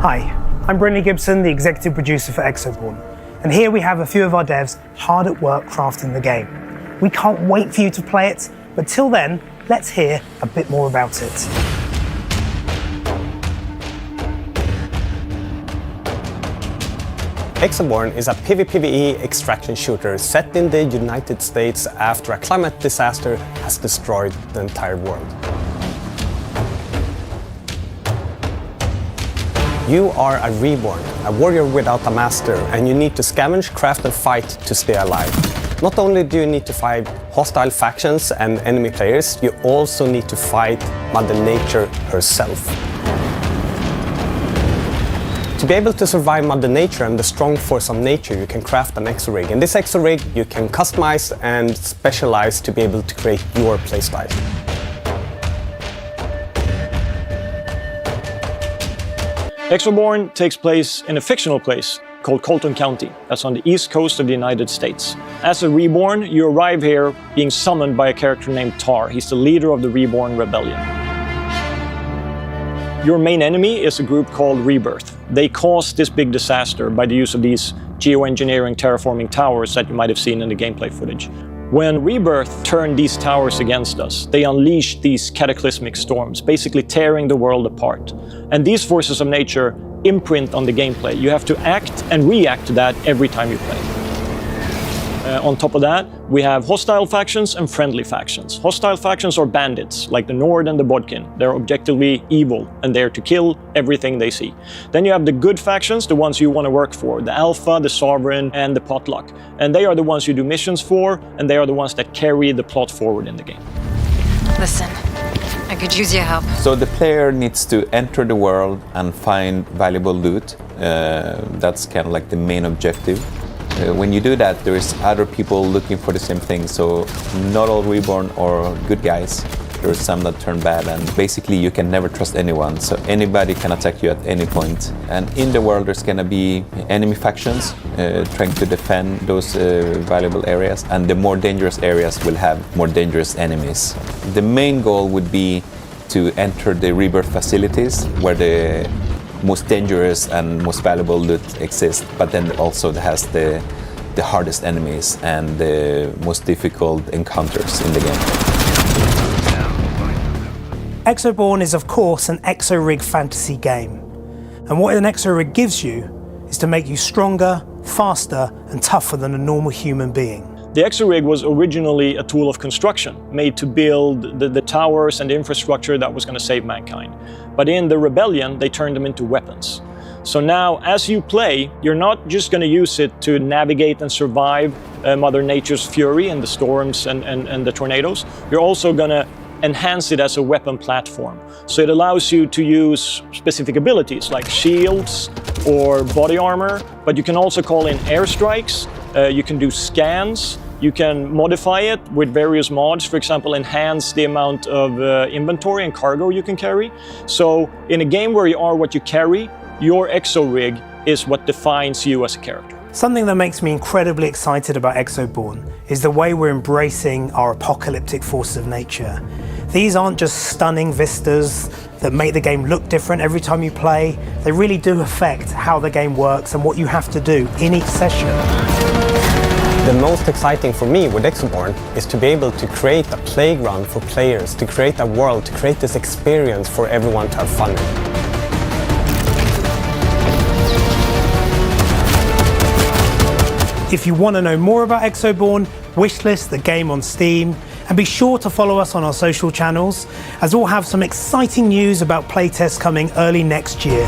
Hi, I'm Brindley Gibson, the executive producer for Exoborn, and here we have a few of our devs hard at work crafting the game. We can't wait for you to play it, but till then, let's hear a bit more about it. Exoborn is a PvPvE extraction shooter set in the United States after a climate disaster has destroyed the entire world. You are a reborn, a warrior without a master, and you need to scavenge, craft and fight to stay alive. Not only do you need to fight hostile factions and enemy players, you also need to fight Mother Nature herself. To be able to survive Mother Nature and the strong force of nature, you can craft an exorig. In this exorig, you can customize and specialize to be able to create your playstyle. Exoborn takes place in a fictional place called Colton County. That's on the east coast of the United States. As a reborn, you arrive here being summoned by a character named Tar. He's the leader of the Reborn Rebellion. Your main enemy is a group called Rebirth. They caused this big disaster by the use of these geoengineering terraforming towers that you might have seen in the gameplay footage. When Rebirth turned these towers against us, they unleashed these cataclysmic storms, basically tearing the world apart. And these forces of nature imprint on the gameplay. You have to act and react to that every time you play. On top of that, we have hostile factions and friendly factions. Hostile factions are bandits, like the Nord and the Bodkin. They're objectively evil, and they're to kill everything they see. Then you have the good factions, the ones you want to work for, the Alpha, the Sovereign, and the Potluck. And they are the ones you do missions for, and they are the ones that carry the plot forward in the game. Listen, I could use your help. So the player needs to enter the world and find valuable loot. That's kind of like the main objective. When you do that, there is other people looking for the same thing, so not all reborn are good guys. There are some that turn bad, and basically you can never trust anyone, so anybody can attack you at any point. And in the world there's gonna be enemy factions trying to defend those valuable areas, and the more dangerous areas will have more dangerous enemies. The main goal would be to enter the Rebirth facilities, where the most dangerous and most valuable loot exists, but then also it has the hardest enemies and the most difficult encounters in the game. Exoborn is of course an exorig fantasy game. And what an exorig gives you is to make you stronger, faster and tougher than a normal human being. The exorig was originally a tool of construction, made to build the towers and the infrastructure that was going to save mankind. But in the rebellion, they turned them into weapons. So now, as you play, you're not just going to use it to navigate and survive Mother Nature's fury and the storms and the tornadoes. You're also going to enhance it as a weapon platform. So it allows you to use specific abilities like shields or body armor, but you can also call in airstrikes, you can do scans, you can modify it with various mods, for example, enhance the amount of inventory and cargo you can carry. So in a game where you are what you carry, your exorig is what defines you as a character. Something that makes me incredibly excited about Exoborn is the way we're embracing our apocalyptic forces of nature. These aren't just stunning vistas that make the game look different every time you play. They really do affect how the game works and what you have to do in each session. The most exciting for me with Exoborn is to be able to create a playground for players, to create a world, to create this experience for everyone to have fun in. If you want to know more about Exoborn, wishlist the game on Steam, and be sure to follow us on our social channels, as we'll have some exciting news about playtests coming early next year.